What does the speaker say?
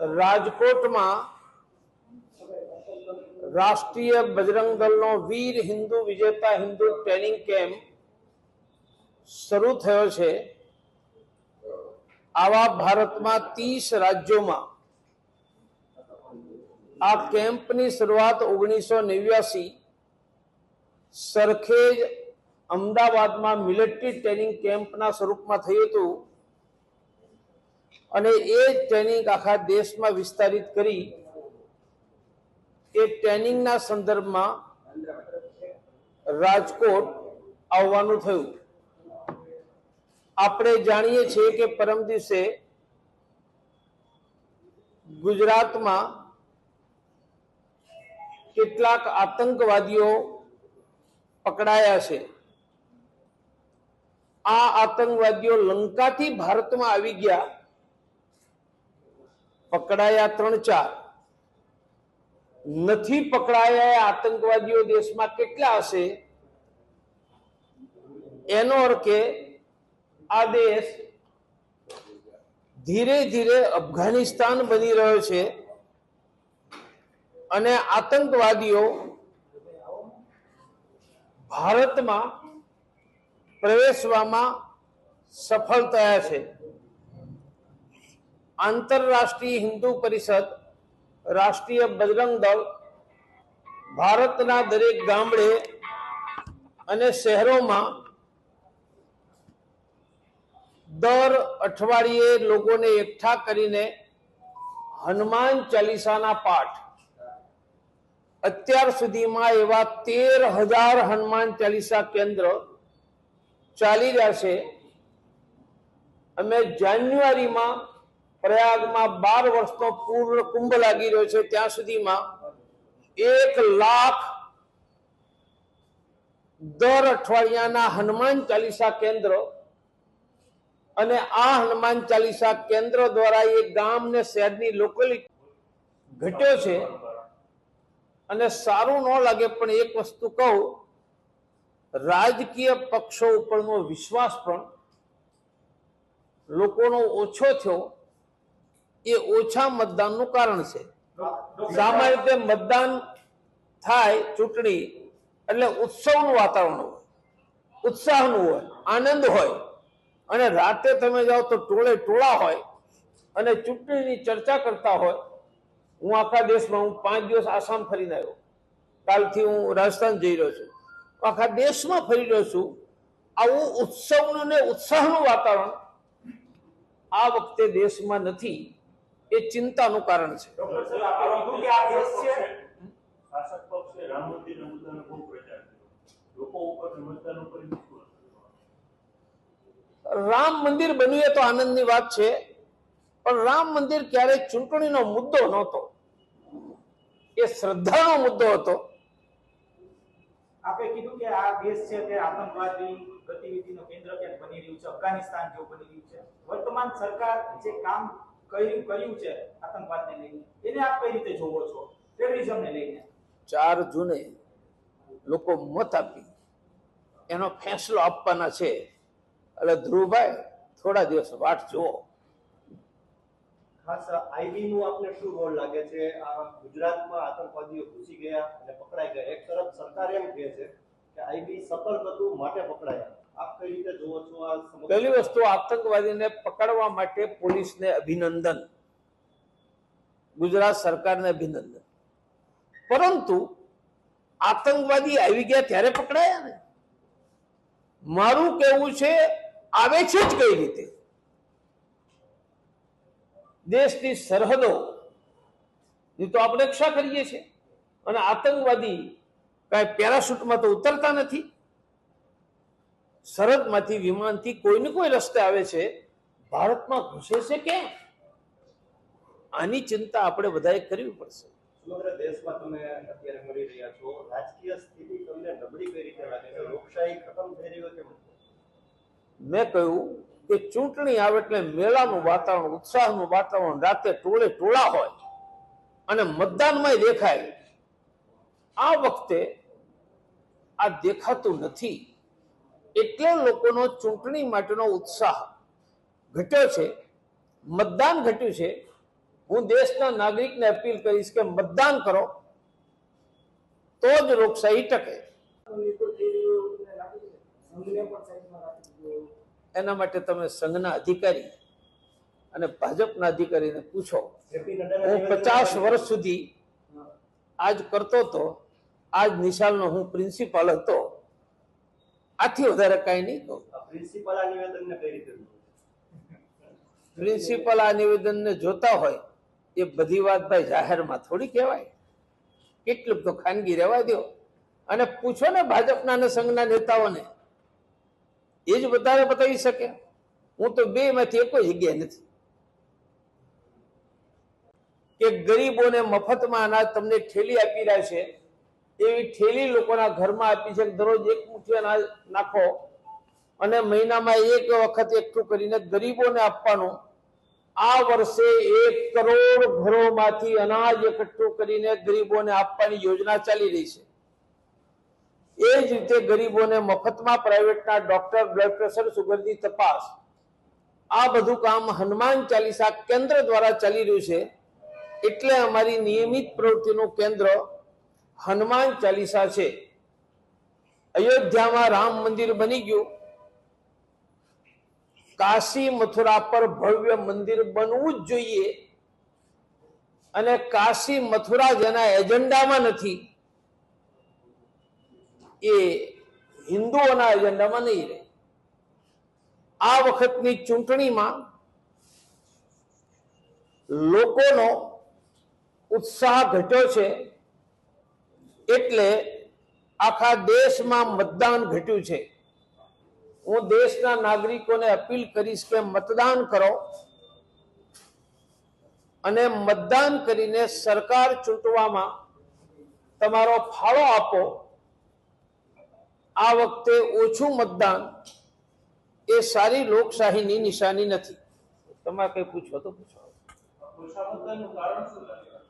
રાજકોટમાં રાષ્ટ્રીય બજરંગ દળનો વીર હિન્દુ વિજેતા હિન્દુ ટ્રેનિંગ કેમ્પ શરૂ થયો છે। આવા ભારતમાં 30 રાજ્યોમાં આ કેમ્પની શરૂઆત 1989 સરખેજ અમદાવાદમાં મિલિટરી ટ્રેનિંગ કેમ્પના સ્વરૂપમાં થયું હતું અને એ ટ્રેનિંગ આખા દેશમાં વિસ્તારિત કરી એ ટ્રેનિંગના સંદર્ભમાં રાજકોટ આવવાનું થયું। આપણે જાણીએ છીએ કે પરમ દિવસે ગુજરાતમાં કેટલાક આતંકવાદીઓ પકડાયા છે। આ આતંકવાદીઓ લંકાથી ભારતમાં આવી ગયા, પકડાયા 3-4, નથી પકડાયા આતંકવાદીઓ દેશમાં કેટલા હશે? એનો અર્થ કે આ દેશ ધીરે ધીરે અફઘાનિસ્તાન બની રહ્યો છે અને આતંકવાદીઓ ભારતમાં પ્રવેશવામાં સફળ થયા છે। આંતરરાષ્ટ્રીય હિન્દુ પરિષદ, રાષ્ટ્રીય બજરંગ દળ ભારતના દરેક ગામડે અને શહેરોમાં દર અઠવાડિયે લોકોને એકઠા કરીને હનુમાન ચાલીસાના પાઠ, અત્યાર સુધીમાં એવા 13,000 હનુમાન ચાલીસા કેન્દ્ર ચાલી રહ્યા છે। અમે જાન્યુઆરીમાં પ્રયાગમાં 12 વર્ષનો પૂર્ણ કુંભ લાગી રહ્યો છે, ત્યાં સુધીમાં 1 લાખ દર અઠવાડિયાના હનુમાન ચાલીસા કેન્દ્ર અને આ હનુમાન ચાલીસા કેન્દ્ર દ્વારા એ ગામ ને શહેરની લોકેલિટી ઘટ્યો છે। અને સારું ન લાગે પણ એક વસ્તુ કહું, રાજકીય પક્ષો ઉપરનો વિશ્વાસ પણ લોકોનો ઓછો થયો, એ ઓછા મતદાનનું કારણ છે। સામાન્ય રીતે મતદાન થાય ચૂંટણી એટલે ઉત્સવનું વાતાવરણ હોય, ઉત્સાહનું હોય, આનંદ હોય, અને રાતે તમે જાઓ તો ટોળે ટોળા હોય અને ચૂંટણીની ચર્ચા કરતા હોય। હું આખા દેશમાં 5 દિવસ આસામ ફરીને આવ્યો, કાલથી હું રાજસ્થાન જઈ રહ્યો છું, આખા દેશમાં ફરી રહ્યો છું। આવું ઉત્સવનું ને ઉત્સાહનું વાતાવરણ આ વખતે દેશમાં નથી, એ ચિંતાનું કારણ છે। રામ મંદિર બન્યું એ તો આનંદની વાત છે, પણ રામ મંદિર ક્યારેય ચૂંટણીનો મુદ્દો નહોતો, એ શ્રદ્ધાનો મુદ્દો હતો। આપે કીધું કે આ દેશ છે તે આતંકવાદી ગતિવિધિનું કેન્દ્ર ક્યાંક બની રહ્યું છે, અફઘાનિસ્તાન જેવું બની રહ્યું છે। વર્તમાન સરકાર જે કામ કર્યું છે આતંકવાદને લઈને, એને આપ કઈ રીતે જોવો છો? ટેરરિઝમને લઈને 4 જૂને લોકો મત આપી એનો ફેંસલો આપવાના છે, એટલે ધ્રુવભાઈ થોડા દિવસ વાટ જુઓ। ખાસ આઈબી નું આપને શું રોલ લાગે છે? આ ગુજરાતમાં આતંકવાદીઓ ઘૂસી ગયા અને પકડાઈ ગયા, એક તરફ સરકાર એમ કહે છે કે આઈબી સતર્ક હતું માટે પકડાયા, આપ કઈ રીતે જોવો છો આ? પહેલી વસ્તુ, આતંકવાદીને પકડવા માટે પોલીસને અભિનંદન, ગુજરાત સરકારને અભિનંદન, પરંતુ આતંકવાદી આવી ગયા ત્યારે પકડાયા ને। મારું કહેવું છે આવે છે જ કઈ રીતે? દેશની સરહદો ની તો આપણે રક્ષા કરીએ છીએ, અને આતંકવાદી કઈ પેરાશૂટમાં તો ઉતરતા નથી, સરહદમાંથી વિમાનથી કોઈને કોઈ રસ્તે આવે છે, ભારતમાં ઘૂસે છે કેમ? આની ચિંતા આપણે બધાએ કરવી પડશે। સમગ્ર દેશમાં તમે અત્યારે મળી રહ્યા છો, રાજકીય સ્થિતિ તમને નબળી કઈ રીતે લાગે છે? લોકશાહી ખતમ થઈ રહી હોય કેમ? મેં કહ્યું કે ચૂંટણી આવે એટલે મેળાનું વાતાવરણ, ઉત્સાહનું વાતાવરણ, રાતે ટોળે ટોળા હોય અને મતદાનમાં દેખાય। આ વખતે આ દેખાતું નથી, એટલે લોકોનો ચૂંટણી માટેનો ઉત્સાહ ઘટ્યો છે, મતદાન ઘટ્યું છે। હું દેશના નાગરિકને અપીલ કરીશ કે મતદાન કરો, તો જ લોકશાહી ટકે. એના માટે તમે સંઘના અધિકારી અને ભાજપના અધિકારીને પૂછો. જેપી હું નડ્ડાના 50 વર્ષ સુધી આજ કરતો હતો. આજ નિશાળનો હું પ્રિન્સિપાલ હતો. આથી વધારે કાંઈ નહીં કહું. પ્રિન્સિપલ આ નિવેદનને કઈ રીતે જુઓ? પ્રિન્સિપલ આ નિવેદનને જોતા હોય એ બધી વાત ભાઈ જાહેરમાં થોડી કહેવાય. કેટલુંક તો ખાનગી રહેવા દો અને પૂછો ને ભાજપના અને સંઘના નેતાઓને, એ જ વધારે બતાવી શકે. હું તો બે માંથી એક જગ્યાએ નથી કે ગરીબોને મફતમાં અનાજ તમને ઠેલી આપી રહ્યા છે, એવી ઠેલી લોકોના ઘરમાં આપી છે. દરરોજ એક મુઠ્ઠી અનાજ નાખો અને મહિનામાં એક વખત એકઠું કરીને ગરીબોને આપવાનું. આ વર્ષે 1 કરોડ ઘરોમાંથી અનાજ એકઠું કરીને ગરીબોને આપવાની યોજના ચાલી રહી છે. એ જ રીતે ગરીબોને મફતમાં પ્રાઇવેટના ડોક્ટર, બ્લડ પ્રેશર, સુગરની તપાસ, આ બધું કામ હનુમાન ચાલીસા કેન્દ્ર દ્વારા ચાલી રહ્યું છે. એટલે અમારી નિયમિત પ્રવૃત્તિનું કેન્દ્ર હનુમાન ચાલીસા છે. અયોધ્યામાં રામ મંદિર બની ગયું. કાશી મથુરા પર ભવ્ય મંદિર બનવું જ જોઈએ. અને કાશી મથુરા જેના એજન્ડામાં નથી, એ હિન્દુઓના એજન્ડામાં નહીં રહે. આ વખતની ચૂંટણીમાં લોકોનો ઉત્સાહ ઘટ્યો છે, એટલે આખા દેશમાં મતદાન ઘટ્યું છે. હું દેશના નાગરિકોને અપીલ કરીશ કે મતદાન કરો અને મતદાન કરીને સરકાર ચૂંટવામાં તમારો ફાળો આપો. આ વખતે ઓછું મતદાન એ સારી લોકશાહીની નિશાની નથી. તમારે કઈ પૂછો તો પૂછો. ઓછા મતદાનનું કારણ શું લાગે?